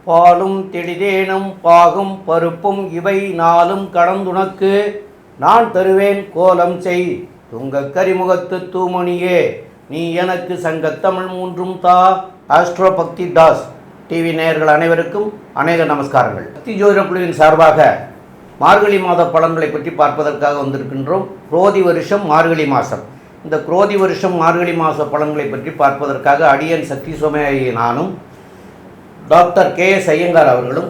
பாலும் தெளிதேனும் பாகும் பருப்பும் இவை நாளும் கடந்துனக்கு நான் தருவேன் கோலம் செய் துங்க கரிமுகத்து தூமணியே நீ எனக்கு சங்கத்தமிழ் மூன்றும் தா. ஆஸ்ட்ரோ பக்தி தாஸ் டிவி நேயர்கள் அனைவருக்கும் அநேக நமஸ்காரங்கள். சக்தி ஜோதிட குழுவின் சார்பாக மார்கழி மாத பலன்களை பற்றி பார்ப்பதற்காக வந்திருக்கின்றோம். குரோதி வருஷம் மார்கழி மாதம். இந்த குரோதி வருஷம் மார்கழி மாத பலன்களை பற்றி பார்ப்பதற்காக அடியன் சக்தி சோமையாகிய நானும் டாக்டர் KS ஐயங்கார் அவர்களும்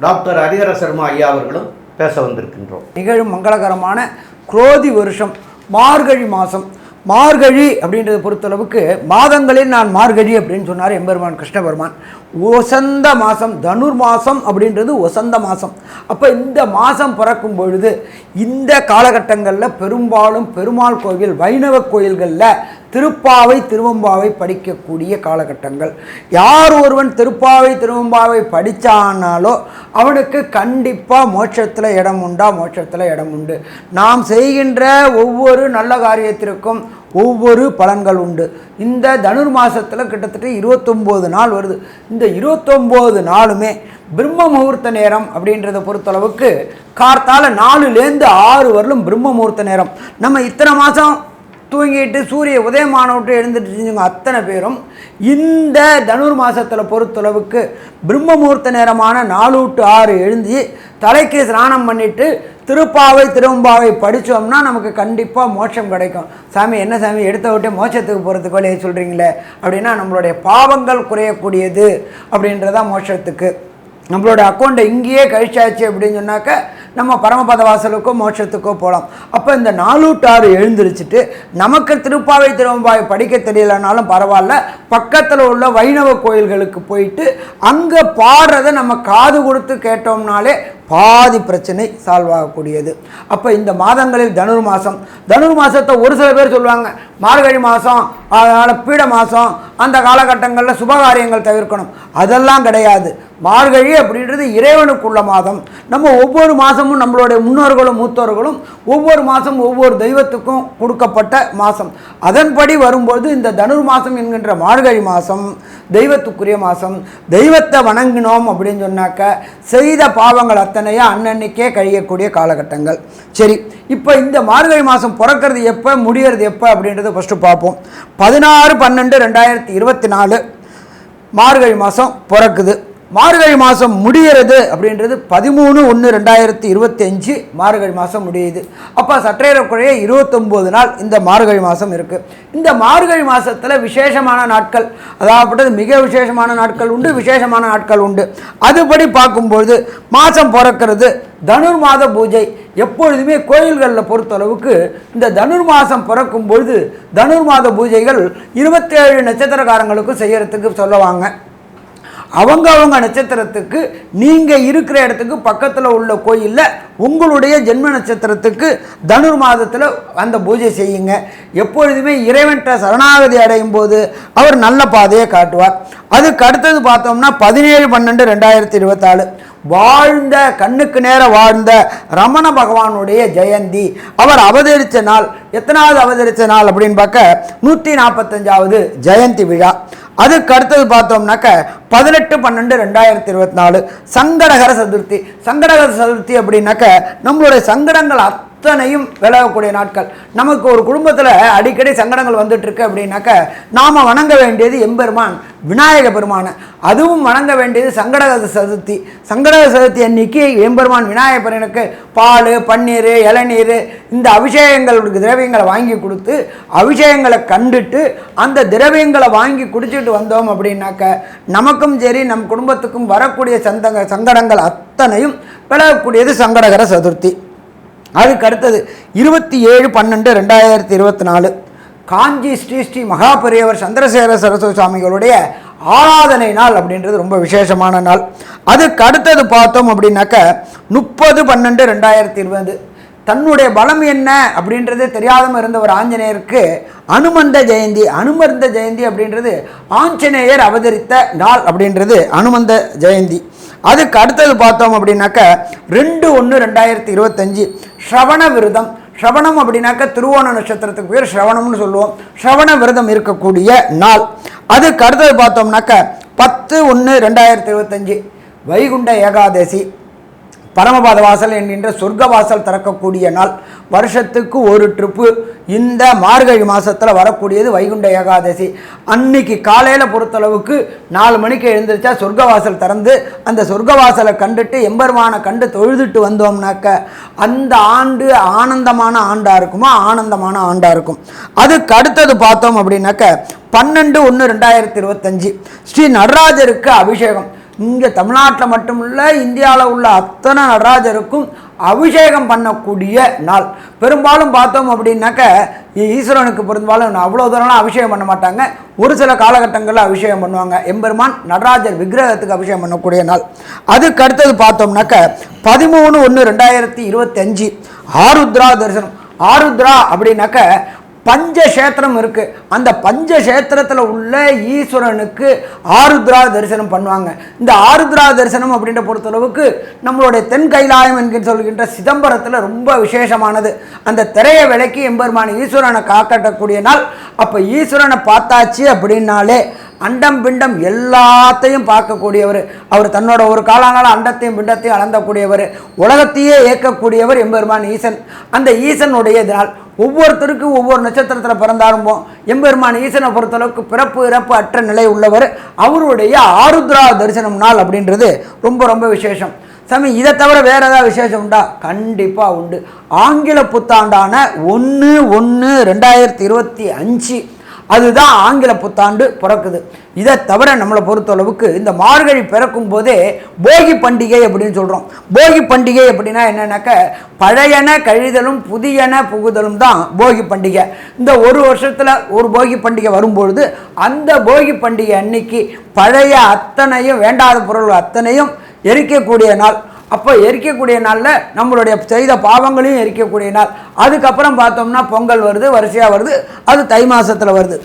டாக்டர் ஹரிஹர சர்மா ஐயா அவர்களும் பேச வந்திருக்கின்றோம். நிகழும் மங்களகரமான குரோதி வருஷம் மார்கழி மாதம். மார்கழி அப்படின்றத பொறுத்தளவுக்கு மாதங்களில் நான் மார்கழி அப்படின்னு சொன்னார் எம்பெருமான் கிருஷ்ண பெருமான். ஒசந்த மாதம், தனுர் மாதம் அப்படின்றது ஒசந்த மாதம். அப்போ இந்த மாதம் பிறக்கும் பொழுது இந்த காலகட்டங்களில் பெரும்பாலும் பெருமாள் கோயில், வைணவ கோயில்களில் திருப்பாவை திருவம்பாவை படிக்கக்கூடிய காலகட்டங்கள். யார் ஒருவன் திருப்பாவை திருவம்பாவை படித்தானாலோ அவனுக்கு கண்டிப்பாக மோட்சத்தில் இடம் உண்டா? மோட்சத்தில் இடம் உண்டு. நாம் செய்கின்ற ஒவ்வொரு நல்ல காரியத்திற்கும் ஒவ்வொரு பலன்கள் உண்டு. இந்த தனுர் மாதத்தில் கிட்டத்தட்ட 29 நாள் வருது. இந்த 29 நாளுமே பிரம்ம முகூர்த்த நேரம் அப்படின்றத பொறுத்தளவுக்கு கார்த்தால 4லேருந்து 6 வரலும் பிரம்ம முகூர்த்த நேரம். நம்ம இத்தனை மாதம் தூங்கிட்டு சூரிய உதயமான விட்டு எழுந்துட்டு அத்தனை பேரும் இந்த தனுர் மாதத்தில் பொறுத்தளவுக்கு பிரம்ம முகூர்த்த நேரமான 4 to 6 எழுந்தி தலைக்கு ஸ்நானம் பண்ணிவிட்டு திருப்பாவை திருவம்பாவை படித்தோம்னா நமக்கு கண்டிப்பாக மோட்சம் கிடைக்கும். சாமி என்ன சாமி எடுத்த விட்டு மோட்சத்துக்கு போகிறதுக்கு வழியை சொல்கிறீங்களே அப்படின்னா நம்மளுடைய பாவங்கள் குறையக்கூடியது அப்படின்றதான் மோட்சத்துக்கு. நம்மளோட அக்கௌண்ட்டை இங்கேயே கழிச்சாச்சு அப்படின்னு சொன்னாக்க நம்ம பரமபத வாசலுக்கோ மோட்சத்துக்கோ போகலாம். அப்போ இந்த 4 to 6 எழுந்திரிச்சிட்டு நமக்கு திருப்பாவை திருவம்பாவை படிக்க தெரியலனாலும் பரவாயில்ல, பக்கத்தில் உள்ள வைணவ கோயில்களுக்கு போயிட்டு அங்கே பாடுறதை நம்ம காது கொடுத்து கேட்டோம்னாலே பாதி பிரச்சனை சால்வ் ஆகக்கூடியது. அப்போ இந்த மாதங்களில் தனுர் மாதம், தனுர் மாதத்தை ஒரு சில பேர் சொல்லுவாங்க மார்கழி மாதம், அதனால் பீட மாதம், அந்த காலகட்டங்களில் சுபகாரியங்கள் தவிர்க்கணும். அதெல்லாம் கிடையாது. மார்கழி அப்படின்றது இறைவனுக்குள்ள மாதம். நம்ம ஒவ்வொரு மாதமும் நம்மளுடைய முன்னோர்களும் மூத்தோர்களும் ஒவ்வொரு மாதம் ஒவ்வொரு தெய்வத்துக்கும் கொடுக்கப்பட்ட மாதம். அதன்படி வரும்போது இந்த தனுர் மாதம் என்கின்ற மார்கழி மாதம் தெய்வத்துக்குரிய மாதம். தெய்வத்தை வணங்கினோம் அப்படின்னு சொன்னாக்க செய்த பாவங்கள் அத்தனையா அன்னன்னைக்கே கழியக்கூடிய காலகட்டங்கள். சரி, இப்போ இந்த மார்கழி மாதம் பிறக்கிறது எப்போ, முடிகிறது எப்போ அப்படின்றத ஃபஸ்ட்டு பார்ப்போம். 16/12/2024 மார்கழி மாதம் பிறக்குது. மார்கழி மாதம் முடிகிறது அப்படின்றது 13/1/2025 மார்கழி மாதம் முடியுது. அப்போ சற்றேறக்குறைய 29 நாள் இந்த மார்கழி மாதம் இருக்குது. இந்த மார்கழி மாதத்தில் விசேஷமான நாட்கள், அதாவது மிக விசேஷமான நாட்கள் உண்டு, விசேஷமான நாட்கள் உண்டு. அதுபடி பார்க்கும்பொழுது மாதம் பிறக்கிறது தனுர் மாத பூஜை. எப்பொழுதுமே கோயில்களில் பொறுத்தளவுக்கு இந்த தனுர் மாதம் பிறக்கும் பொழுது தனுர் மாத பூஜைகள் 27 நட்சத்திரக்காரங்களுக்கும் செய்யறதுக்கு சொல்லுவாங்க. அவங்க நட்சத்திரத்துக்கு நீங்கள் இருக்கிற இடத்துக்கு பக்கத்தில் உள்ள கோயிலில் உங்களுடைய ஜென்ம நட்சத்திரத்துக்கு தனுர் மாதத்தில் அந்த பூஜை செய்யுங்க. எப்பொழுதுமே இறைவன்கிட்ட சரணாகதி அடையும் போது அவர் நல்ல பாதையை காட்டுவார். அதுக்கு அடுத்தது பார்த்தோம்னா 17/12/2024 வாழ்ந்த கண்ணுக்கு நேர வாழ்ந்த ரமண பகவானுடைய ஜெயந்தி. அவர் அவதரித்த நாள் எத்தனாவது அவதரித்த நாள் அப்படின்னு பார்க்க 145வது ஜெயந்தி விழா. அதுக்கு அடுத்தது பார்த்தோம்னாக்க 18/12/2024 சங்கடகர சதுர்த்தி. சங்கடகர சதுர்த்தி அப்படின்னாக்க நம்மளுடைய சங்கடங்கள் அத்தனையும் விலகக்கூடிய நாட்கள். நமக்கு ஒரு குடும்பத்தில் அடிக்கடி சங்கடங்கள் வந்துட்டுருக்கு அப்படின்னாக்க நாம் வணங்க வேண்டியது எம்பெருமான் விநாயக பெருமானை. அதுவும் வணங்க வேண்டியது சங்கடகர சதுர்த்தி. சங்கடகர சதுர்த்தி அன்னைக்கு எம்பெருமான் விநாயக பெருமானுக்கு பால், பன்னீர், இளநீர் இந்த அபிஷேகங்களுக்கு திரவியங்களை வாங்கி கொடுத்து அபிஷேகங்களை கண்டுட்டு அந்த திரவியங்களை வாங்கி குடிச்சிட்டு வந்தோம் அப்படின்னாக்க நமக்கும் சரி நம் குடும்பத்துக்கும் வரக்கூடிய சங்கடங்கள் அத்தனையும் விலகக்கூடியது சங்கடகர சதுர்த்தி. அதுக்கு அடுத்தது 27/12/2024 காஞ்சி ஸ்ரீ மகாபெரியவர் சந்திரசேகர சரஸ்வதி சுவாமிகளுடைய ஆராதனை நாள் அப்படின்றது ரொம்ப விசேஷமான நாள். அதுக்கு அடுத்தது பார்த்தோம் அப்படின்னாக்க 30/12/2020 தன்னுடைய பலம் என்ன அப்படின்றது தெரியாதம இருந்த ஒரு ஆஞ்சநேயருக்கு அனுமந்த ஜெயந்தி. அனுமந்த ஜெயந்தி அப்படின்றது ஆஞ்சநேயர் அவதரித்த நாள் அப்படின்றது அனுமந்த ஜெயந்தி. அதுக்கு அடுத்தது பார்த்தோம் அப்படின்னாக்க 2/1/2025 ஸ்ரவண விரதம். ஸ்ரவணம் அப்படின்னாக்க திருவோண நட்சத்திரத்துக்கு பேர் ஸ்ரவணம்னு சொல்லுவோம். ஸ்ரவண விரதம் இருக்கக்கூடிய நாள். அதுக்கு அடுத்தது பார்த்தோம்னாக்க 10/1/2025 வைகுண்ட ஏகாதசி, பரமபாத வாசல் என்கின்ற சொர்க்க வாசல் திறக்கக்கூடிய நாள். வருஷத்துக்கு ஒரு ட்ரிப்பு இந்த மார்கழி மாதத்தில் வரக்கூடியது வைகுண்ட ஏகாதசி. அன்னைக்கு காலையில் பொறுத்தளவுக்கு 4 மணிக்கு எழுந்திரிச்சா சொர்க்க வாசல் திறந்து அந்த சொர்க்க வாசலை கண்டுட்டு எம்பெருமானை கண்டு தொழுதுட்டு வந்தோம்னாக்க அந்த ஆண்டு ஆனந்தமான ஆண்டாக இருக்குமா, ஆனந்தமான ஆண்டாக இருக்கும். அதுக்கு அடுத்தது பார்த்தோம் அப்படின்னாக்க 12/1/2025 ஸ்ரீ நடராஜருக்கு அபிஷேகம். இங்கே தமிழ்நாட்டில் மட்டுமில்ல, இந்தியாவில் உள்ள அத்தனை நடராஜருக்கும் அபிஷேகம் பண்ணக்கூடிய நாள். பெரும்பாலும் பார்த்தோம் அப்படின்னாக்க ஈஸ்வரனுக்கு பெரும்பாலும் அவ்வளோ தூரம்லாம் அபிஷேகம் பண்ண மாட்டாங்க. ஒரு சில காலகட்டங்களில் அபிஷேகம் பண்ணுவாங்க. எம்பெருமான் நடராஜர் விக்கிரகத்துக்கு அபிஷேகம் பண்ணக்கூடிய நாள். அதுக்கு அடுத்தது பார்த்தோம்னாக்க 13/1/2025 ஆருத்ரா தரிசனம். ஆருத்ரா அப்படின்னாக்க பஞ்சக்ஷேத்திரம் இருக்குது. அந்த பஞ்சக்ஷேத்திரத்தில் உள்ள ஈஸ்வரனுக்கு ஆருத்ரா தரிசனம் பண்ணுவாங்க. இந்த ஆருத்ரா தரிசனம் அப்படின்ற பொறுத்தளவுக்கு நம்மளுடைய தென் கைலாயம் என்கிற சொல்கின்ற சிதம்பரத்தில் ரொம்ப விசேஷமானது. அந்த திரையை விலக்கி எம்பெருமான ஈஸ்வரனை காக்கட்டக்கூடிய நாள். அப்போ ஈஸ்வரனை பார்த்தாச்சு அப்படின்னாலே அண்டம் பிண்டம் எல்லாத்தையும் பார்க்கக்கூடியவர். அவர் தன்னோட ஒரு காலங்கால அண்டத்தையும் பிண்டத்தையும் அளந்தக்கூடியவர். உலகத்தையே இயக்கக்கூடியவர் எம்பெருமான் ஈசன். அந்த ஈசனுடைய நாள். ஒவ்வொருத்தருக்கும் ஒவ்வொரு நட்சத்திரத்தில் பிறந்தாலும் எம்பெருமான் ஈசனை பொறுத்தளவுக்கு பிறப்பு இறப்பு அற்ற நிலை உள்ளவர். அவருடைய ஆருத்ரா தரிசனம் நாள் அப்படின்றது ரொம்ப ரொம்ப விசேஷம். சாமி, இதை தவிர வேறு ஏதாவது விசேஷம் உண்டா? கண்டிப்பாக உண்டு. ஆங்கில புத்தாண்டான 1/1/2025 அதுதான் ஆங்கில புத்தாண்டு பிறக்குது. இதை தவிர நம்மளை பொறுத்தளவுக்கு இந்த மார்கழி பிறக்கும் போதே போகி பண்டிகை அப்படின்னு சொல்கிறோம். போகி பண்டிகை அப்படின்னா என்னன்னாக்க பழையன கழிதலும் புதியன புகுதலும் தான் போகி பண்டிகை. இந்த ஒரு வருஷத்தில் ஒரு போகி பண்டிகை வரும்பொழுது அந்த போகி பண்டிகை அன்னைக்கு பழைய அத்தனையும் வேண்டாத பொருள் அத்தனையும் எரிக்கக்கூடிய நாள். அப்போ எரிக்கக்கூடிய நாளில் நம்மளுடைய செய்த பாவங்களையும் எரிக்கக்கூடிய நாள். அதுக்கப்புறம் பார்த்தோம்னா பொங்கல் வருது, வரிசையாக வருது. அது தை மாதத்தில் வருது.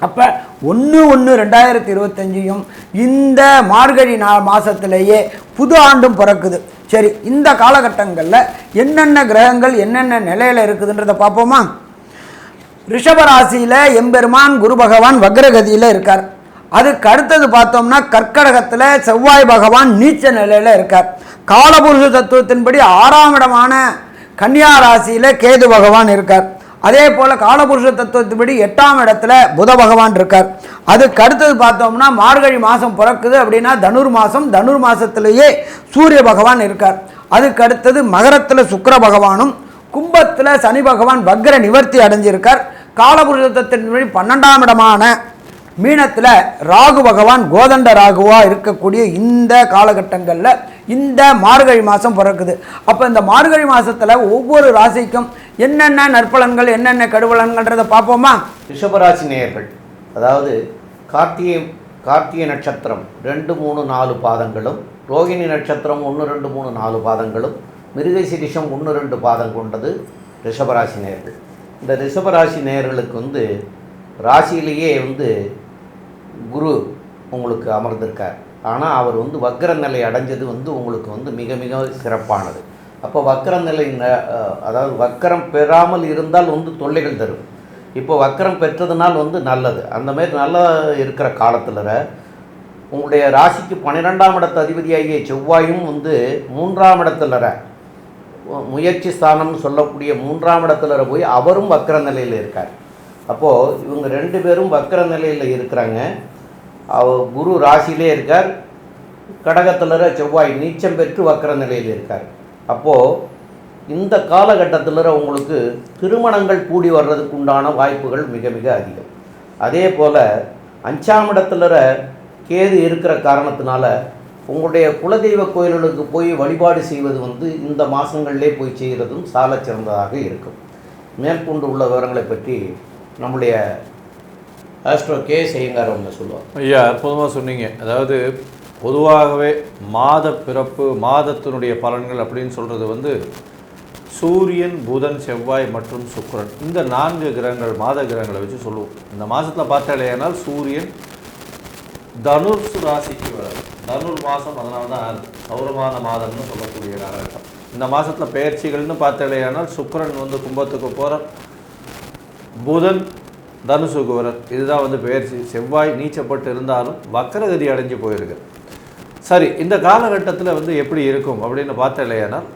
அப்போ 1/1/2025 இந்த மார்கழி மாதத்திலேயே புது ஆண்டும் பிறக்குது. சரி, இந்த காலகட்டங்களில் என்னென்ன கிரகங்கள் என்னென்ன நிலையில் இருக்குதுன்றதை பார்ப்போமா? ரிஷபராசியில் எம்பெருமான் குரு பகவான் வக்ரகதியில் இருக்கார். அதுக்கு அடுத்தது பார்த்தோம்னா கர்க்கடகத்தில் செவ்வாய் பகவான் நீச்ச நிலையில் இருக்கார். காலபுருஷ தத்துவத்தின்படி 6ஆம் இடமான கன்னியா ராசியில் கேது பகவான் இருக்கார். அதே போல் காலபுருஷ தத்துவத்தின்படி 8ஆம் இடத்துல புத பகவான் இருக்கார். அதுக்கு அடுத்தது பார்த்தோம்னா மார்கழி மாதம் பிறக்குது அப்படின்னா தனுர் மாதம். தனுர் மாதத்திலேயே சூரிய பகவான் இருக்கார். அதுக்கு அடுத்தது மகரத்தில் சுக்கிர பகவானும் கும்பத்தில் சனி பகவான் வக்ர நிவர்த்தி அடைஞ்சிருக்கார். காலபுருஷ தத்துவத்தின்படி 12ஆம் இடமான மீனத்தில் ராகு பகவான் கோதண்ட ராகுவாக இருக்கக்கூடிய இந்த காலகட்டங்களில் இந்த மார்கழி மாதம் பிறக்குது. அப்போ இந்த மார்கழி மாதத்தில் ஒவ்வொரு ராசிக்கும் என்னென்ன நற்பலன்கள் என்னென்ன கடுபலன்கள்ன்றதை பார்ப்போமா? ரிஷபராசி நேயர்கள், அதாவது கார்த்திகை நட்சத்திரம் 2, 3, 4 பாதங்களும், ரோகிணி நட்சத்திரம் 1, 2, 3, 4 பாதங்களும், மிருகசீரிஷம் 1, 2 பாதம் கொண்டது ரிஷபராசி நேயர்கள். இந்த ரிஷபராசி நேயர்களுக்கு ராசியிலேயே குரு உங்களுக்கு அமர்ந்திருக்கார். ஆனால் அவர் வக்ர நிலை அடைஞ்சது உங்களுக்கு மிக மிக சிறப்பானது. அப்போ வக்ர நிலை, அதாவது வக்கரம் பெறாமல் இருந்தால் தொல்லைகள் தரும். இப்போ வக்கரம் பெற்றதுனால் நல்லது. அந்தமாரி நல்லா இருக்கிற காலத்தில் உங்களுடைய ராசிக்கு 12ஆம் இடத்து அதிபதியாகிய செவ்வாயும் 3ஆம் இடத்துல முயற்சி ஸ்தானம்னு சொல்லக்கூடிய 3ஆம் இடத்துல போய் அவரும் வக்ர நிலையில் இருக்கார். அப்போது இவங்க 2 பேரும் வக்ர நிலையில் இருக்கிறாங்க. குரு ராசியிலே இருக்கார். கடகத்தில் செவ்வாய் நீச்சம் பெற்று வக்ர நிலையில் இருக்கார். அப்போது இந்த காலகட்டத்தில் உங்களுக்கு திருமணங்கள் கூடி வர்றதுக்கு உண்டான வாய்ப்புகள் மிக மிக அதிகம். அதே போல் 5ஆம் இடத்துல கேது இருக்கிற காரணத்தினால உங்களுடைய குலதெய்வ கோயில்களுக்கு போய் வழிபாடு செய்வது இந்த மாதங்களிலே போய் செய்கிறதும் சால சிறந்ததாக இருக்கும். மேற்கொண்டு உள்ள விவரங்களை பற்றி நம்முடைய ஆஸ்ட்ரோ கே செய்யுங்கார் சொல்லுவார். ஐயா, அற்புதமாக சொன்னீங்க. அதாவது பொதுவாகவே மாத பிறப்பு மாதத்தினுடைய பலன்கள் அப்படின்னு சொல்கிறது சூரியன், புதன், செவ்வாய் மற்றும் சுக்கிரன், இந்த 4 கிரகங்கள் மாத கிரகங்களை வச்சு சொல்லுவோம். இந்த மாதத்தில் பார்த்தாலேனால் சூரியன் தனுர் ராசிக்கு வராது. தனுர் மாதம் அதனால தான் பௌர்ணமான மாதம்னு சொல்லக்கூடிய காலகட்டம். இந்த மாதத்தில் பெயர்ச்சிகள்னு பார்த்தாலேயானால் சுக்கிரன் வந்து கும்பத்துக்கு போகிறார், புதன் தனுசுக்கு வரார். இதுதான் வந்து பெயர்ச்சி. செவ்வாய் நீச்சப்பட்டு இருந்தாலும் வக்கரகதி அடைஞ்சு போயிருக்கு. சரி, இந்த காலகட்டத்தில் வந்து எப்படி இருக்கும் அப்படின்னு பார்த்தாலேயானால்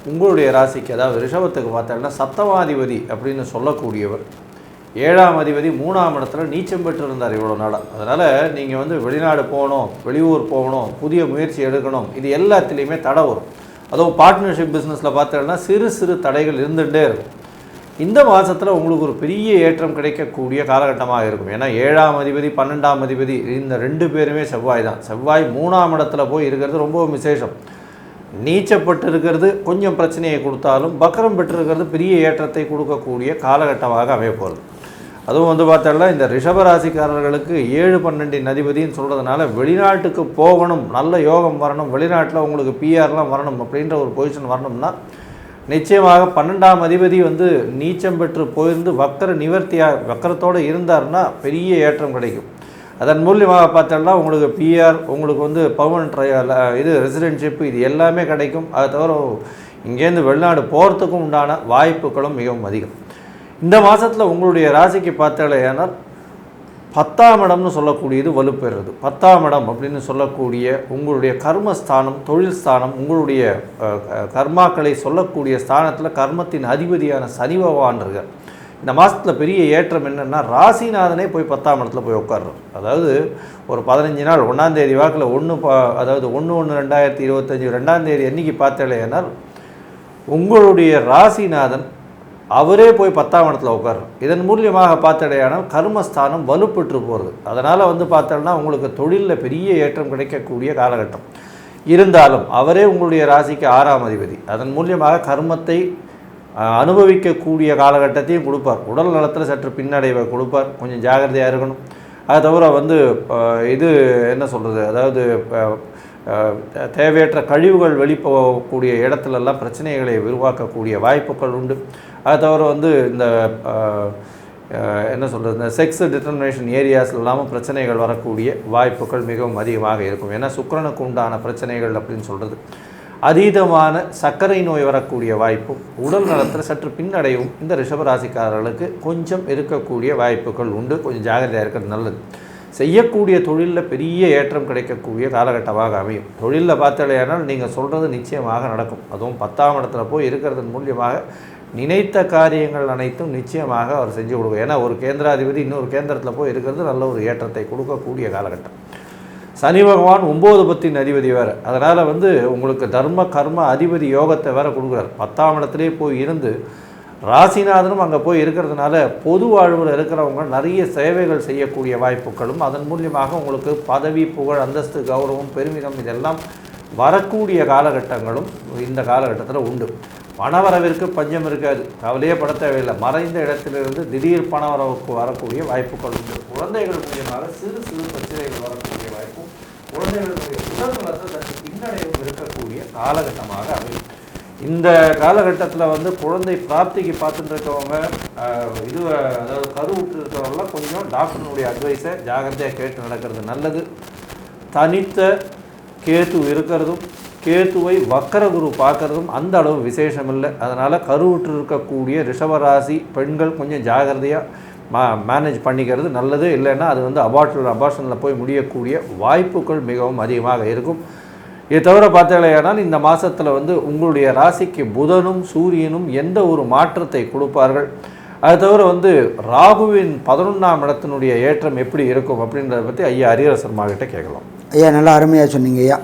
உங்களுடைய ராசிக்கு, அதாவது ரிஷபத்துக்கு பார்த்தாங்கன்னா சப்தமாதிபதி அப்படின்னு சொல்லக்கூடியவர் 7ஆம் அதிபதி 3ஆம் இடத்துல நீச்சம் பெற்று இருந்தார் இவ்வளோ நாளாக. அதனால் நீங்கள் வந்து வெளிநாடு போகணும், வெளியூர் போகணும், புதிய முயற்சி எடுக்கணும், இது எல்லாத்துலேயுமே தடை வரும். அதுவும் பார்ட்னர்ஷிப் பிஸ்னஸில் பார்த்தோன்னா சிறு சிறு தடைகள் இருந்துகிட்டே இருக்கும். இந்த மாதத்தில் உங்களுக்கு ஒரு பெரிய ஏற்றம் கிடைக்கக்கூடிய காலகட்டமாக இருக்கும். ஏன்னா 7ஆம் அதிபதி 12ஆம் அதிபதி இந்த 2 பேருமே செவ்வாய் தான். செவ்வாய் 3ஆம் இடத்துல போய் இருக்கிறது ரொம்ப விசேஷம். நீச்சப்பட்டு இருக்கிறது கொஞ்சம் பிரச்சனையை கொடுத்தாலும் வக்கரம் பெற்றிருக்கிறது பெரிய ஏற்றத்தை கொடுக்கக்கூடிய காலகட்டமாக அமையப்போகிறது. அதுவும் வந்து பார்த்தோம்னா இந்த ரிஷபராசிக்காரர்களுக்கு 7-12 அதிபதின்னு சொல்கிறதுனால வெளிநாட்டுக்கு போகணும், நல்ல யோகம் வரணும், வெளிநாட்டில் உங்களுக்கு பிஆர்லாம் வரணும் அப்படின்ற ஒரு பொசிஷன் வரணும்னா நிச்சயமாக 12ஆம் அதிபதி வந்து நீச்சம் பெற்று போயிருந்து வக்கரத்தோடு இருந்தார்னா பெரிய ஏற்றம் கிடைக்கும். அதன் மூலியமாக பார்த்தோம்னா உங்களுக்கு பிஆர், உங்களுக்கு வந்து பர்மனன்ட் ரெசிடென்ஷிப் இது எல்லாமே கிடைக்கும். அதை தவிர இங்கேருந்து வெளிநாடு போகிறதுக்கும் உண்டான வாய்ப்புகளும் மிகவும் அதிகம். இந்த மாதத்தில் உங்களுடைய ராசிக்கு பார்த்தாலேயானால் 10ஆம் இடம்னு சொல்லக்கூடியது வலுப்பெறுறது. 10ஆம் இடம் அப்படின்னு சொல்லக்கூடிய உங்களுடைய கர்மஸ்தானம், தொழில் ஸ்தானம், உங்களுடைய கர்மாக்களை சொல்லக்கூடிய ஸ்தானத்தில் கர்மத்தின் அதிபதியான சனி பகவான் இருக்கார். இந்த மாதத்தில் பெரிய ஏற்றம் என்னென்னா ராசிநாதனே போய் 10ஆம் இடத்துல போய் உட்கார்றார். அதாவது ஒரு 15 நாள் 1ஆம் தேதி வாக்கில் அதாவது 1/1/2025 2ஆம் தேதி அன்றைக்கி பார்த்தாலேனால் உங்களுடைய ராசிநாதன் அவரே போய் 10ஆம் இடத்துல உட்கார்றார். இதன் மூலியமாக பார்த்தடையானால் கர்மஸ்தானம் வலுப்பெற்று போகிறது. அதனால் வந்து பார்த்தோம்னா உங்களுக்கு தொழிலில் பெரிய ஏற்றம் கிடைக்கக்கூடிய காலகட்டம். இருந்தாலும் அவரே உங்களுடைய ராசிக்கு 6ஆம் அதிபதி. அதன் மூலியமாக கர்மத்தை அனுபவிக்கக்கூடிய காலகட்டத்தையும் கொடுப்பார். உடல் நலத்தில் சற்று பின்னடைவை கொடுப்பார். கொஞ்சம் ஜாகிரதையாக இருக்கணும். அது தவிர வந்து இது என்ன சொல்கிறது, அதாவது தேவையற்ற கழிவுகள் வெளிப்போகக்கூடிய இடத்துலெல்லாம் பிரச்சனைகளை உருவாக்கக்கூடிய வாய்ப்புகள் உண்டு. அது தவிர வந்து இந்த என்ன சொல்கிறது, இந்த செக்ஸ் டிட்டர்மினேஷன் ஏரியாஸில் இல்லாமல் பிரச்சனைகள் வரக்கூடிய வாய்ப்புகள் மிகவும் அதிகமாக இருக்கும். ஏன்னா சுக்கிரனுக்கு உண்டான பிரச்சனைகள் அப்படின்னு சொல்கிறது அதீதமான சர்க்கரை நோய் வரக்கூடிய வாய்ப்பும் உடல் நலத்தில் சற்று பின்னடையும் இந்த ரிஷபராசிக்காரர்களுக்கு கொஞ்சம் இருக்கக்கூடிய வாய்ப்புகள் உண்டு. கொஞ்சம் ஜாகிரதையாக இருக்கிறது நல்லது. செய்யக்கூடிய தொழிலில் பெரிய ஏற்றம் கிடைக்கக்கூடிய காலகட்டமாக அமையும். தொழிலில் பார்த்தாலேயானால் நீங்கள் சொல்கிறது நிச்சயமாக நடக்கும். அதுவும் 10ஆம் இடத்துல போய் இருக்கிறதன் மூலியமாக நினைத்த காரியங்கள் அனைத்தும் நிச்சயமாக அவர் செஞ்சு கொடுக்கும். ஏன்னா ஒரு கேந்திராதிபதி இன்னொரு கேந்திரத்தில் போய் இருக்கிறது நல்ல ஒரு ஏற்றத்தை கொடுக்கக்கூடிய காலகட்டம். சனி பகவான் 9 அதிபதி வேறு. அதனால் வந்து உங்களுக்கு தர்ம கர்ம அதிபதி யோகத்தை வேறு கொடுக்குறார். 10ஆம் இடத்துலேயே போய் இருந்து ராசிநாதனும் அங்கே போய் இருக்கிறதுனால பொது வாழ்வில் இருக்கிறவங்க நிறைய சேவைகள் செய்யக்கூடிய வாய்ப்புகளும் அதன் மூலியமாக உங்களுக்கு பதவி, புகழ், அந்தஸ்து, கௌரவம், பெருமிதம் இதெல்லாம் வரக்கூடிய காலகட்டங்களும் இந்த காலகட்டத்தில் உண்டு. பணவரவிற்கு பஞ்சம் இருக்காது, கவலையே பட தேவையில்லை. மறைந்த இடத்திலிருந்து திடீர் பணவரவுக்கு வரக்கூடிய வாய்ப்புகள் உண்டு. குழந்தைகள் மூலியமாக சிறு சிறு பிரச்சனைகள் வரக்கூடிய வாய்ப்பும் குழந்தைகளுடைய உடல் நலத்தில் சற்று பின்னடைவும் இருக்கக்கூடிய காலகட்டமாக அமையும். இந்த காலகட்டத்தில் வந்து குழந்தை பிராப்திக்கு பார்த்துட்டு இருக்கவங்க அதாவது கருவுற்று இருக்கிறவங்களாம் கொஞ்சம் டாக்டருடைய அட்வைஸை ஜாகிரதையாக கேட்டு நடக்கிறது நல்லது. தனித்த கேத்து இருக்கிறதும் கேத்துவை வக்கரகுரு பார்க்குறதும் அந்த அளவு விசேஷம் இல்லை. அதனால் கருவுற்று இருக்கக்கூடிய ரிஷபராசி பெண்கள் கொஞ்சம் ஜாகிரதையாக மேனேஜ் பண்ணிக்கிறது நல்லது. இல்லைன்னா அது வந்து அபார்ஷனில் போய் முடியக்கூடிய வாய்ப்புகள் மிகவும் அதிகமாக இருக்கும். இதை தவிர பார்த்தாலேயானால் இந்த மாதத்தில் வந்து உங்களுடைய ராசிக்கு புதனும் சூரியனும் எந்த ஒரு மாற்றத்தை கொடுப்பார்கள். அது தவிர வந்து ராகுவின் 11ஆம் இடத்தினுடைய ஏற்றம் எப்படி இருக்கும் அப்படின்றத பற்றி ஐயா ஹரிஹரசர்மாகிட்ட கேட்கலாம். ஐயா நல்லா அருமையாக சொன்னீங்க ஐயா.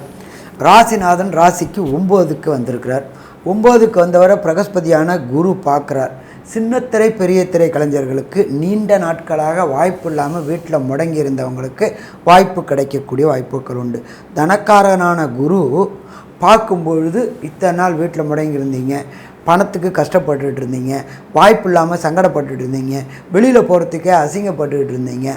ராசிநாதன் ராசிக்கு 9க்கு வந்திருக்கிறார். 9க்கு வந்தவரை பிரகஸ்பதியான குரு பார்க்குறார். சின்னத்திரை பெரிய திரை கலைஞர்களுக்கு நீண்ட நாட்களாக வாய்ப்பு இல்லாமல் வீட்டில் முடங்கி இருந்தவங்களுக்கு வாய்ப்பு கிடைக்கக்கூடிய வாய்ப்புகள் உண்டு. தனக்காரனான குரு பார்க்கும்பொழுது இத்தனை நாள் வீட்டில் முடங்கி இருந்தீங்க, பணத்துக்கு கஷ்டப்பட்டுட்டு இருந்தீங்க, வாய்ப்பு இல்லாமல் சங்கடப்பட்டுட்டு இருந்தீங்க, வெளியில் போகிறதுக்கே அசிங்கப்பட்டுக்கிட்டு இருந்தீங்க,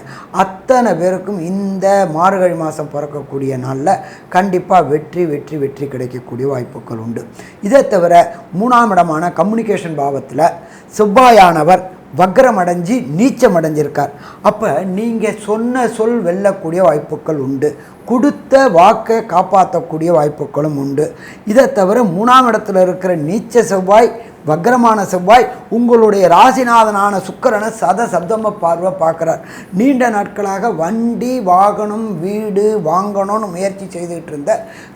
அத்தனை பேருக்கும் இந்த மார்கழி மாதம் பிறக்கக்கூடிய நாளில் கண்டிப்பாக வெற்றி வெற்றி வெற்றி கிடைக்கக்கூடிய வாய்ப்புகள் உண்டு. இதை தவிர 3ஆம் இடமான கம்யூனிகேஷன் பாவத்தில் செவ்வாயானவர் வக்ரம் அடைஞ்சி நீச்சம் அடைஞ்சிருக்கார். அப்போ நீங்கள் சொன்ன சொல் வெல்லக்கூடிய வாய்ப்புகள் உண்டு, கொடுத்த வாக்கை காப்பாற்றக்கூடிய வாய்ப்புகளும் உண்டு. இதை தவிர 3ஆம் இடத்துல இருக்கிற நீச்ச செவ்வாய், வக்ரமான செவ்வாய் உங்களுடைய ராசிநாதனான சுக்கிரனை சப்தம பார்வை பார்க்குறார். நீண்ட நாட்களாக வண்டி வாகனம் வீடு வாங்கணும்னு முயற்சி செய்துகிட்டு இருந்த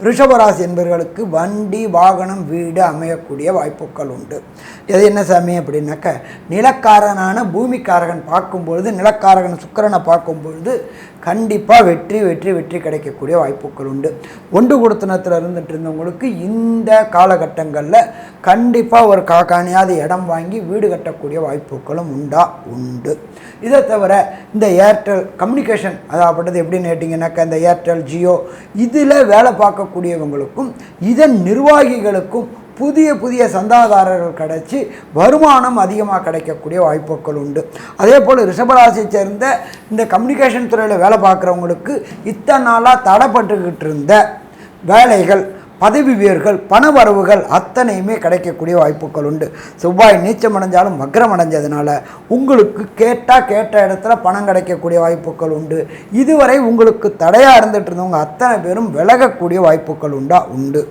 ரிஷபராசி என்பவர்களுக்கு வண்டி வாகனம் வீடு அமையக்கூடிய வாய்ப்புகள் உண்டு. இது என்ன சாமி அப்படின்னாக்க, நிலக்காரனான பூமிக்காரகன் பார்க்கும்பொழுது, நிலக்காரகன் சுக்கிரனை பார்க்கும்பொழுது கண்டிப்பாக வெற்றி வெற்றி வெற்றி கிடைக்கக்கூடிய வாய்ப்புகள் உண்டு. ஒன்று கொடுத்தனத்தில் இருந்துட்டு இருந்தவங்களுக்கு இந்த காலகட்டங்களில் கண்டிப்பாக ஒரு காணியாத இடம் வாங்கி வீடு கட்டக்கூடிய வாய்ப்புகளும் உண்டு. இதை தவிர இந்த ஏர்டெல் கம்யூனிகேஷன், அதாவது எப்படின்னு கேட்டிங்கன்னாக்கா, இந்த ஏர்டெல் ஜியோ இதில் வேலை பார்க்கக்கூடியவங்களுக்கும் இதன் நிர்வாகிகளுக்கும் புதிய புதிய சந்தாதாரர்கள் கிடைச்சி வருமானம் அதிகமாக கிடைக்கக்கூடிய வாய்ப்புகள் உண்டு. அதே போல் ரிஷபராசியை சேர்ந்த இந்த கம்யூனிகேஷன் துறையில் வேலை பார்க்குறவங்களுக்கு இத்தனை நாளாக தடைப்பட்டுக்கிட்டு இருந்த வேலைகள், பதவி உயர்வுகள், பண வரவுகள் அத்தனையுமே கிடைக்கக்கூடிய வாய்ப்புகள் உண்டு. செவ்வாய் நீச்சம் அடைஞ்சாலும் வக்ரம் அடைஞ்சதுனால உங்களுக்கு கேட்ட இடத்துல பணம் கிடைக்கக்கூடிய வாய்ப்புகள் உண்டு. இதுவரை உங்களுக்கு தடையாக இருந்துகிட்டு இருந்தவங்க அத்தனை பேரும் விலகக்கூடிய வாய்ப்புகள் உண்டு.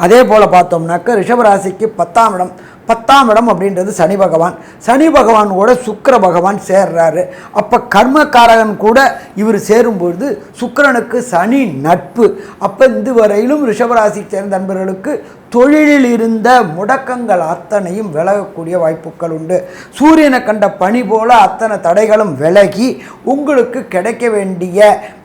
அதே போல் பார்த்தோம்னாக்க ரிஷபராசிக்கு 10ஆம் இடம் அப்படின்றது சனி பகவான். சனி பகவான் கூட சுக்கிர பகவான் சேர்றாரு. அப்போ கர்மக்காரகன் கூட இவர் சேரும்பொழுது சுக்கிரனுக்கு சனி நட்பு. அப்போ இதுவரையிலும் ரிஷபராசி சேர்ந்த நண்பர்களுக்கு தொழிலில் இருந்த முடக்கங்கள் அத்தனையும் விலகக்கூடிய வாய்ப்புகள் உண்டு. சூரியனை கண்ட பனி போல அத்தனை தடைகளும் விலகி உங்களுக்கு கிடைக்க வேண்டிய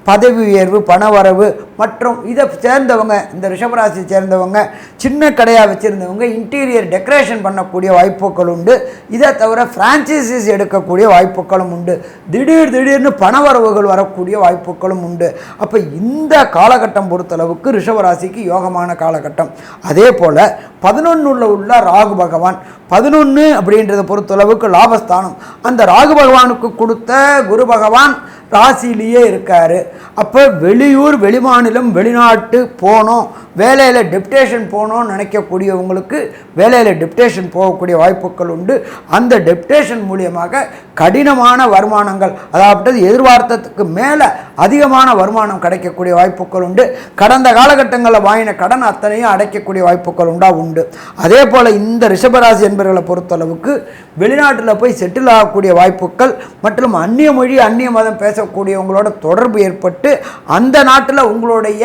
பதவி உயர்வு, பணவரவு மற்றும் இதை சேர்ந்தவங்க, இந்த ரிஷபராசி சேர்ந்தவங்க சின்ன கடையாக வச்சுருந்தவங்க இன்டீரியர் டெக்கரேஷன் பண்ணக்கூடிய வாய்ப்புகள் உண்டு. இதை தவிர ஃப்ரான்ச்சைசிஸ் எடுக்கக்கூடிய வாய்ப்புகளும் உண்டு. திடீர்னு பணவரவுகள் வரக்கூடிய வாய்ப்புகளும் உண்டு. அப்போ இந்த காலகட்டம் பொறுத்தளவுக்கு ரிஷபராசிக்கு யோகமான காலகட்டம். அதே போல் 11 உள்ள ராகு பகவான், 11 அப்படின்றத பொறுத்தளவுக்கு லாபஸ்தானம். அந்த ராகு பகவானுக்கு கொடுத்த குரு பகவான் ராசியிலேயே இருக்கார். அப்போ வெளியூர், வெளிமாநிலம், வெளிநாட்டு போனோம், வேலையில் டெப்டேஷன் போகணும்னு நினைக்கக்கூடியவங்களுக்கு வேலையில் டெப்டேஷன் போகக்கூடிய வாய்ப்புகள் உண்டு. அந்த டெப்டேஷன் மூலியமாக கடினமான வருமானங்கள், அதாவது எதிர்பார்த்ததுக்கு மேலே அதிகமான வருமானம் கிடைக்கக்கூடிய வாய்ப்புகள் உண்டு. கடந்த காலகட்டங்களில் வாங்கின கடன் அத்தனையும் அடைக்கக்கூடிய வாய்ப்புகள் உண்டு. அதே போல் இந்த ரிஷபராசி என்பவர்களை பொறுத்தளவுக்கு வெளிநாட்டில் போய் செட்டில் ஆகக்கூடிய வாய்ப்புகள் மற்றும் அந்நிய மொழி, அந்நிய மதம் பேசக்கூடியவங்களோட தொடர்பு ஏற்பட்டு அந்த நாட்டில் உங்களுடைய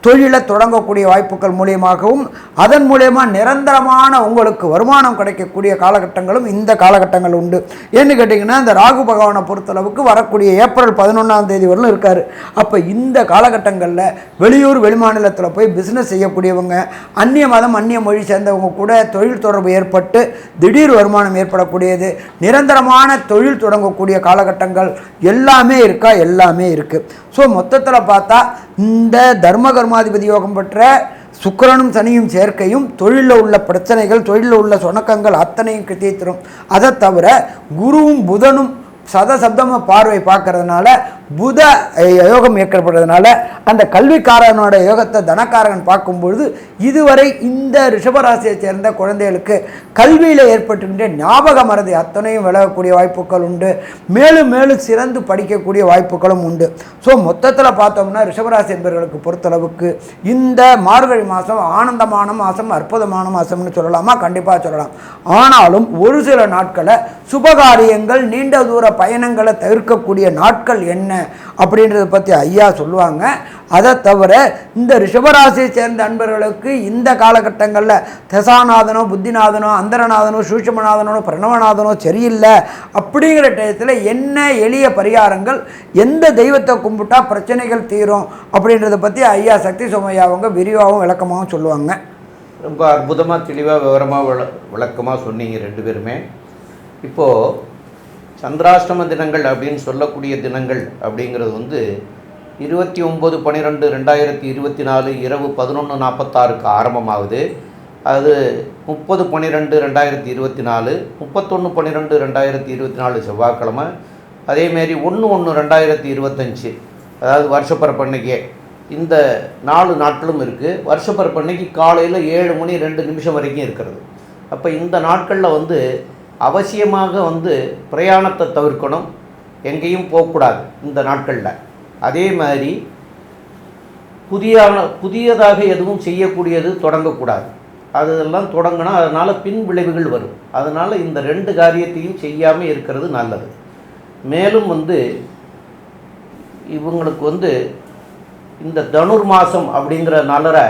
தொழிலை தொடங்கக்கூடிய வாய்ப்புகள் மூலியமாகவும் அதன் மூலயமா நிரந்தரமான உங்களுக்கு வருமானம் கிடைக்கக்கூடிய காலகட்டங்களும் இந்த காலகட்டங்கள் உண்டு. ஏன்னு கேட்டிங்கன்னா, இந்த ராகு பகவானை பொறுத்தளவுக்கு வரக்கூடிய ஏப்ரல் 11ஆம் தேதி வரலும் இருக்கார். அப்போ இந்த காலகட்டங்களில் வெளியூர், வெளிமாநிலத்தில் போய் பிஸ்னஸ் செய்யக்கூடியவங்க, அந்நிய மதம், அந்நிய மொழி சேர்ந்தவங்க கூட தொழில் தொடர்பு ஏற்பட்டு திடீர் வருமானம் ஏற்படக்கூடியது, நிரந்தரமான தொழில் தொடங்கக்கூடிய காலகட்டங்கள் எல்லாமே இருக்குது. ஸோ மொத்தத்தில் பார்த்தா இந்த தர்ம கர்மாதிபதி யோகம் பெற்ற சுக்கிரனும் சனியும் சேர்க்கையும் தொழிலில் உள்ள பிரச்சனைகள், தொழிலில் உள்ள சுணக்கங்கள் அத்தனையும் தீர்த்துரும். அதை தவிர குருவும் புதனும் சப்தம பார்வை பார்க்கறதுனால, புத யோகம் ஏற்படுறதுனால அந்த கல்விக்காரனோட யோகத்தை தனக்காரகன் பார்க்கும்பொழுது இதுவரை இந்த ரிஷபராசியை சேர்ந்த குழந்தைகளுக்கு கல்வியில் ஏற்பட்டுகின்ற ஞாபக மறதி அத்தனையும் விலகக்கூடிய வாய்ப்புகள் உண்டு. மேலும் மேலும் சிறந்து படிக்கக்கூடிய வாய்ப்புகளும் உண்டு. ஸோ மொத்தத்தில் பார்த்தோம்னா ரிஷபராசி என்பவர்களுக்கு பொறுத்தளவுக்கு இந்த மார்கழி மாதம் ஆனந்தமான மாதம், அற்புதமான மாதம்னு சொல்லலாமா? கண்டிப்பாக சொல்லலாம். ஆனாலும் ஒரு சில நாட்களை சுபகாரியங்கள், நீண்ட தூர பயணங்களை தவிர்க்கக்கூடிய நாட்கள் என்ன அப்படின்றத பற்றி ஐயா சொல்லுவாங்க. அதை தவிர இந்த ரிஷபராசியை சேர்ந்த அன்பர்களுக்கு இந்த காலகட்டங்களில் தசாநாதனோ, புத்திநாதனோ, அந்தரநாதனோ, சூட்சுமநாதனோ, பிரணவநாதனோ சரியில்லை அப்படிங்கிற டயத்தில் என்ன எளிய பரிகாரங்கள், எந்த தெய்வத்தை கும்பிட்டா பிரச்சனைகள் தீரும் அப்படின்றத பற்றி ஐயா சக்தி சோமையா அவங்க விரிவாகவும் விளக்கமாகவும் சொல்லுவாங்க. ரொம்ப அற்புதமாக, தெளிவாக, விவரமாக, விளக்கமாக சொன்னீங்க ரெண்டு பேருமே. இப்போது சந்திராஷ்டம தினங்கள் அப்படின்னு சொல்லக்கூடிய தினங்கள் அப்படிங்கிறது 29/12/2024 இரவு 11:46 ஆரம்பமாகுது. அது 30/12/2024, 31/12/2024 செவ்வாய்க்கிழமை, அதேமாரி 1/1/2025 அதாவது வருஷப்பரப்பன்னைக்கே இந்த 4 நாட்களும் இருக்குது. வருஷப்பரப்பன்னைக்கு காலையில் 7 மணி 2 நிமிஷம் வரைக்கும் இருக்கிறது. அப்போ இந்த நாட்களில் அவசியமாக பிரயாணத்தை தவிர்க்கணும், எங்கேயும் போகக்கூடாது இந்த நாட்களில். அதே மாதிரி புதியதாக எதுவும் செய்யக்கூடியது தொடங்கக்கூடாது. அதெல்லாம் தொடங்கினா அதனால் பின் விளைவுகள் வரும். அதனால் இந்த 2 காரியத்தையும் செய்யாமல் இருக்கிறது நல்லது. மேலும் இவங்களுக்கு இந்த தனுர் மாதம் அப்படிங்கிற நாளரை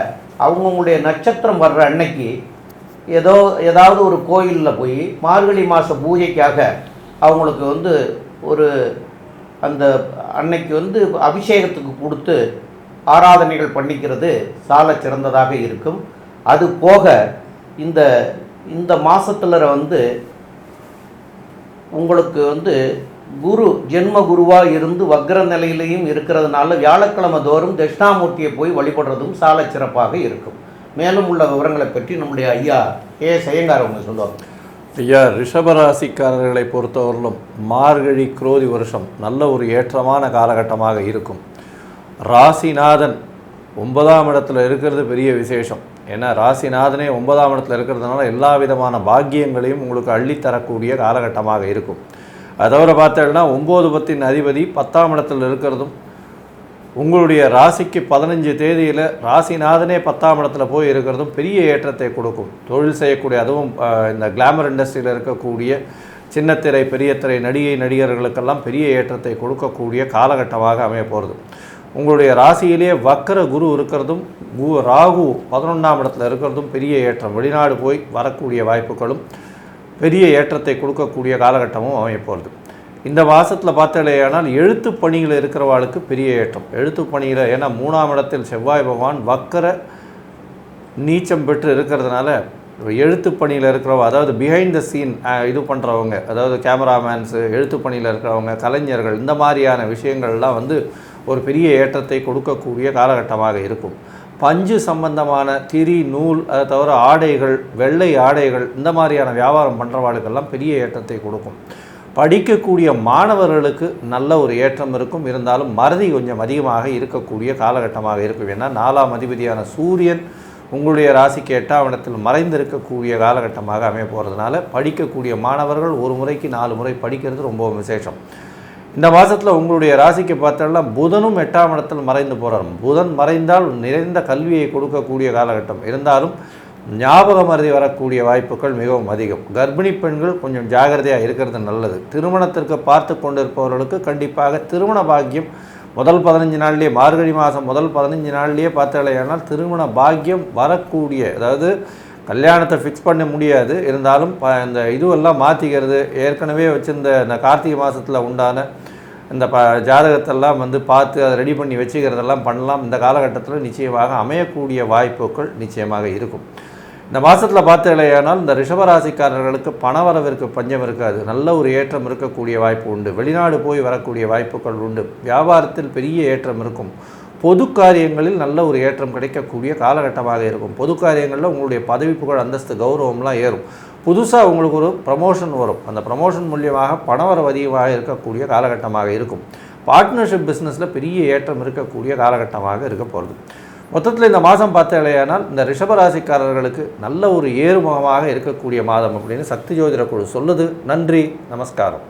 அவங்கவுங்களுடைய நட்சத்திரம் வர்ற அன்னைக்கு ஏதாவது ஒரு கோயிலில் போய் மார்கழி மாத பூஜைக்காக அவங்களுக்கு ஒரு அந்த அன்னைக்கு அபிஷேகத்துக்கு கொடுத்து ஆராதனைகள் பண்ணிக்கிறது சால சிறந்ததாக இருக்கும். அது போக இந்த மாதத்தில் உங்களுக்கு குரு ஜென்ம குருவாக இருந்து வக்ர நிலையிலையும் இருக்கிறதுனால வியாழக்கிழமை தோறும் தட்சிணாமூர்த்தியை போய் வழிபடுறதும் சால சிறப்பாக இருக்கும். மேலும் உள்ள விவரங்களை பற்றி நம்முடைய ஐயா ஐயங்கார் அவங்க சொல்லுவாங்க. ஐயா, ரிஷபராசிக்காரர்களை பொறுத்தவரையிலும் மார்கழி குரோதி வருஷம் நல்ல ஒரு ஏற்றமான காலகட்டமாக இருக்கும். ராசிநாதன் 9ஆம் இடத்துல இருக்கிறது பெரிய விசேஷம். ஏன்னா ராசிநாதனே 9ஆம் இடத்துல இருக்கிறதுனால எல்லா விதமான பாக்கியங்களையும் உங்களுக்கு அள்ளித்தரக்கூடிய காலகட்டமாக இருக்கும். அதை தவிர பார்த்தீங்கன்னா 9 10 அதிபதி 10ஆம் இடத்துல இருக்கிறதும் உங்களுடைய ராசிக்கு 15 தேதியில் ராசிநாதனே 10ஆம் இடத்துல போய் இருக்கிறதும் பெரிய ஏற்றத்தை கொடுக்கும். தொழில் செய்யக்கூடிய, அதுவும் இந்த கிளாமர் இண்டஸ்ட்ரியில் இருக்கக்கூடிய சின்னத்திரை பெரிய திரை நடிகர்களுக்கெல்லாம் பெரிய ஏற்றத்தை கொடுக்கக்கூடிய காலகட்டமாக அமைய போகிறது. உங்களுடைய ராசியிலே வக்கர குரு இருக்கிறதும் ராகு 11ஆம் இடத்துல இருக்கிறதும் பெரிய ஏற்றம். வெளிநாடு போய் வரக்கூடிய வாய்ப்புகளும் பெரிய ஏற்றத்தை கொடுக்கக்கூடிய காலகட்டமும் அமைய போகிறது. இந்த மாதத்தில் பார்த்தாலேயானால் எழுத்து பணியில் இருக்கிறவாளுக்கு பெரிய ஏற்றம். எழுத்து பணியில், ஏன்னா 3ஆம் இடத்தில் செவ்வாய் பகவான் வக்கர நீச்சம் பெற்று இருக்கிறதுனால எழுத்து பணியில் இருக்கிறவங்க, அதாவது பிஹைண்ட் த சீன் இது பண்ணுறவங்க, அதாவது கேமராமேன்ஸு, எழுத்து பணியில் இருக்கிறவங்க, கலைஞர்கள், இந்த மாதிரியான விஷயங்கள்லாம் ஒரு பெரிய ஏற்றத்தை கொடுக்கக்கூடிய காலகட்டமாக இருக்கும். பஞ்சு சம்பந்தமான திரி, நூல், அதை தவிர ஆடைகள், வெள்ளை ஆடைகள், இந்த மாதிரியான வியாபாரம் பண்ணுறவாளுக்கெல்லாம் பெரிய ஏற்றத்தை கொடுக்கும். படிக்கக்கூடிய மாணவர்களுக்கு நல்ல ஒரு ஏற்றம் இருக்கும். இருந்தாலும் மறதி கொஞ்சம் அதிகமாக இருக்கக்கூடிய காலகட்டமாக இருக்கும். ஏன்னா 4ஆம் அதிபதியான சூரியன் உங்களுடைய ராசிக்கு 8ஆம் இடத்தில் மறைந்திருக்கக்கூடிய காலகட்டமாக அமைய போகிறதுனால படிக்கக்கூடிய மாணவர்கள் ஒரு முறைக்கு 4 முறை படிக்கிறது ரொம்ப விசேஷம். இந்த மாதத்தில் உங்களுடைய ராசிக்கு பார்த்தோம்னா புதனும் 8ஆம் இடத்தில் மறைந்து போகிறார். புதன் மறைந்தால் நிறைந்த கல்வியை கொடுக்கக்கூடிய காலகட்டம். இருந்தாலும் ஞாபக மறதி வரக்கூடிய வாய்ப்புகள் மிகவும் அதிகம். கர்ப்பிணி பெண்கள் கொஞ்சம் ஜாகிரதையாக இருக்கிறது நல்லது. திருமணத்திற்கு பார்த்து கொண்டிருப்பவர்களுக்கு கண்டிப்பாக திருமண பாக்கியம் முதல் 15 நாள்லேயே, மார்கழி மாதம் முதல் 15 நாள்லேயே பார்த்தாலேயானால் திருமண பாக்கியம் வரக்கூடிய, அதாவது கல்யாணத்தை ஃபிக்ஸ் பண்ண முடியாது, இருந்தாலும் இந்த இதுவெல்லாம் மாற்றிக்கிறது, ஏற்கனவே வச்சுருந்த இந்த கார்த்திகை மாதத்தில் உண்டான இந்த ஜாதகத்தெல்லாம் பார்த்து அதை ரெடி பண்ணி வச்சுக்கிறதெல்லாம் பண்ணலாம். இந்த காலகட்டத்தில் நிச்சயமாக அமையக்கூடிய வாய்ப்புகள் நிச்சயமாக இருக்கும். இந்த மாதத்தில் பார்த்தீங்களேயானால் இந்த ரிஷபராசிக்காரர்களுக்கு பணவரவிற்கு பஞ்சம் இருக்காது. நல்ல ஒரு ஏற்றம் இருக்கக்கூடிய வாய்ப்பு உண்டு. வெளிநாடு போய் வரக்கூடிய வாய்ப்புகள் உண்டு. வியாபாரத்தில் பெரிய ஏற்றம் இருக்கும். பொது காரியங்களில் நல்ல ஒரு ஏற்றம் கிடைக்கக்கூடிய காலகட்டமாக இருக்கும். பொது காரியங்களில் உங்களுடைய பதவி புகழ், அந்தஸ்து, கௌரவம்லாம் ஏறும். புதுசாக உங்களுக்கு ஒரு ப்ரமோஷன் வரும். அந்த ப்ரமோஷன் மூலியமாக பணவரவு அதிகமாக இருக்கக்கூடிய காலகட்டமாக இருக்கும். பார்ட்னர்ஷிப் பிஸ்னஸில் பெரிய ஏற்றம் இருக்கக்கூடிய காலகட்டமாக இருக்க போகிறது. மொத்தத்தில் இந்த மாதம் பார்த்தாலேயானால் இந்த ரிஷபராசிக்காரர்களுக்கு நல்ல ஒரு ஏறுமுகமாக இருக்கக்கூடிய மாதம் அப்படின்னு சக்தி ஜோதிட குழு சொல்லுது. நன்றி, நமஸ்காரம்.